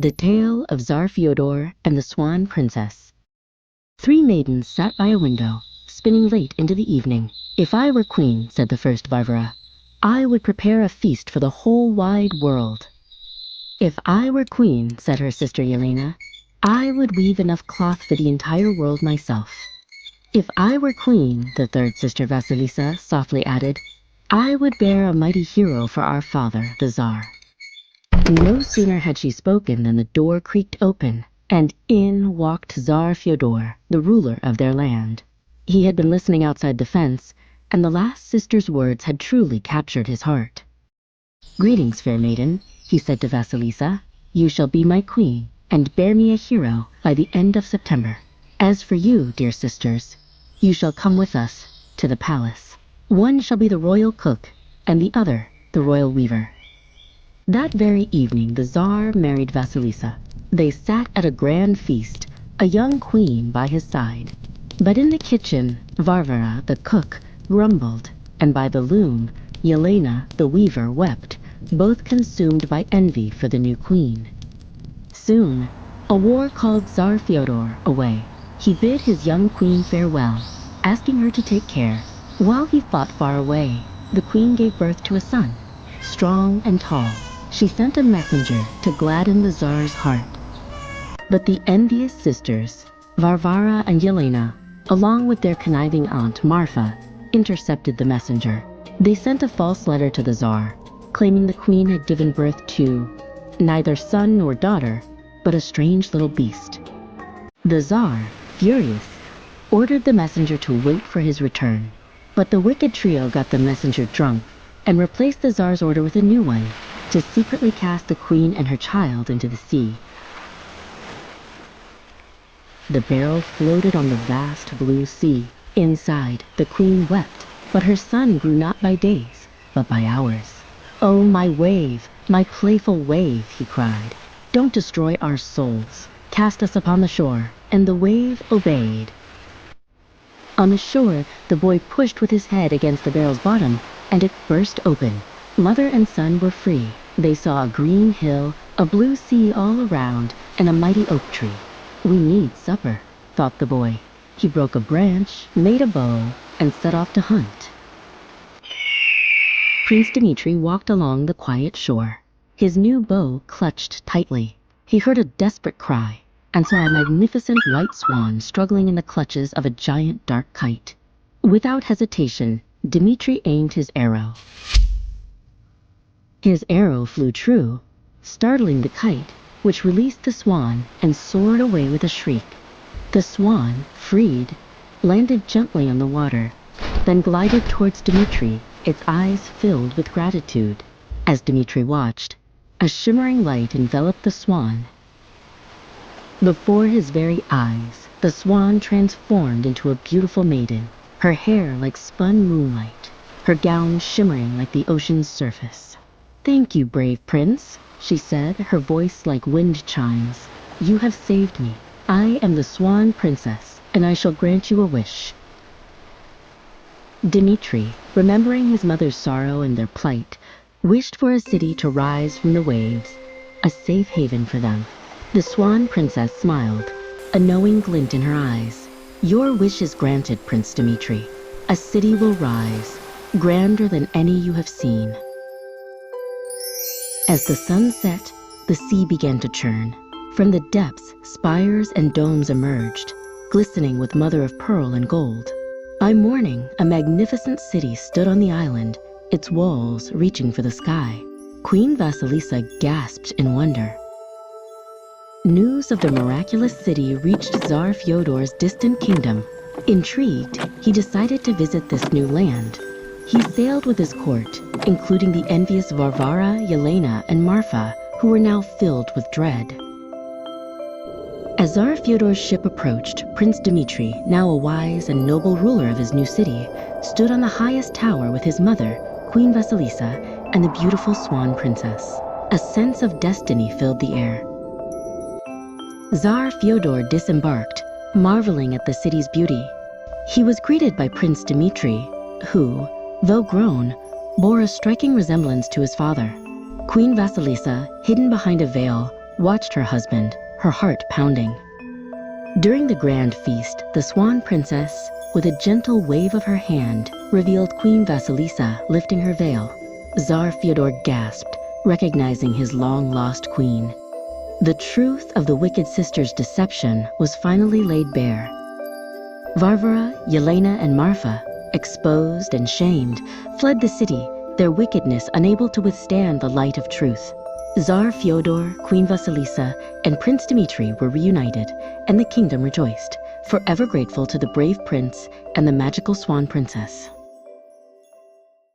The Tale of Tsar Fyodor and the Swan Princess. 3 maidens sat by a window, spinning late into the evening. "If I were queen," said the first Varvara, "I would prepare a feast for the whole wide world." "If I were queen," said her sister Yelena, "I would weave enough cloth for the entire world myself." "If I were queen," the third sister Vasilisa softly added, "I would bear a mighty hero for our father, the Tsar." No sooner had she spoken than the door creaked open, and in walked Tsar Fyodor, the ruler of their land. He had been listening outside the fence, and the last sister's words had truly captured his heart. "Greetings, fair maiden," he said to Vasilisa. "You shall be my queen, and bear me a hero by the end of September. As for you, dear sisters, you shall come with us to the palace. One shall be the royal cook, and the other the royal weaver." That very evening the Tsar married Vasilisa. They sat at a grand feast, a young queen by his side. But in the kitchen, Varvara, the cook, grumbled, and by the loom, Yelena, the weaver, wept, both consumed by envy for the new queen. Soon, a war called Tsar Fyodor away. He bid his young queen farewell, asking her to take care. While he fought far away, the queen gave birth to a son, strong and tall. She sent a messenger to gladden the Tsar's heart. But the envious sisters, Varvara and Yelena, along with their conniving aunt Marfa, intercepted the messenger. They sent a false letter to the Tsar, claiming the queen had given birth to neither son nor daughter, but a strange little beast. The Tsar, furious, ordered the messenger to wait for his return. But the wicked trio got the messenger drunk and replaced the Tsar's order with a new one, to secretly cast the queen and her child into the sea. The barrel floated on the vast blue sea. Inside, the queen wept, but her son grew not by days, but by hours. "Oh, my wave, my playful wave," he cried, "don't destroy our souls. Cast us upon the shore." And the wave obeyed. On the shore, the boy pushed with his head against the barrel's bottom, and it burst open. Mother and son were free. They saw a green hill, a blue sea all around, and a mighty oak tree. "We need supper," thought the boy. He broke a branch, made a bow, and set off to hunt. Prince Dmitri walked along the quiet shore, his new bow clutched tightly. He heard a desperate cry, and saw a magnificent white swan struggling in the clutches of a giant dark kite. Without hesitation, Dmitri aimed his arrow. His arrow flew true, startling the kite, which released the swan and soared away with a shriek. The swan, freed, landed gently on the water, then glided towards Dmitri, its eyes filled with gratitude. As Dmitri watched, a shimmering light enveloped the swan. Before his very eyes, the swan transformed into a beautiful maiden, her hair like spun moonlight, her gown shimmering like the ocean's surface. "Thank you, brave prince," she said, her voice like wind chimes. "You have saved me. I am the Swan Princess, and I shall grant you a wish." Dmitri, remembering his mother's sorrow and their plight, wished for a city to rise from the waves, a safe haven for them. The Swan Princess smiled, a knowing glint in her eyes. "Your wish is granted, Prince Dmitri. A city will rise, grander than any you have seen." As the sun set, the sea began to churn. From the depths, spires and domes emerged, glistening with mother-of-pearl and gold. By morning, a magnificent city stood on the island, its walls reaching for the sky. Queen Vasilisa gasped in wonder. News of the miraculous city reached Tsar Fyodor's distant kingdom. Intrigued, he decided to visit this new land. He sailed with his court, including the envious Varvara, Yelena, and Marfa, who were now filled with dread. As Tsar Fyodor's ship approached, Prince Dmitri, now a wise and noble ruler of his new city, stood on the highest tower with his mother, Queen Vasilisa, and the beautiful Swan Princess. A sense of destiny filled the air. Tsar Fyodor disembarked, marveling at the city's beauty. He was greeted by Prince Dmitri, who, though grown, bore a striking resemblance to his father. Queen Vasilisa, hidden behind a veil, watched her husband, her heart pounding. During the grand feast, the Swan Princess, with a gentle wave of her hand, revealed Queen Vasilisa lifting her veil. Tsar Fyodor gasped, recognizing his long-lost queen. The truth of the wicked sisters' deception was finally laid bare. Varvara, Yelena, and Marfa, exposed and shamed, fled the city, their wickedness unable to withstand the light of truth. Tsar Fyodor, Queen Vasilisa, and Prince Dmitri were reunited, and the kingdom rejoiced, forever grateful to the brave prince and the magical Swan Princess.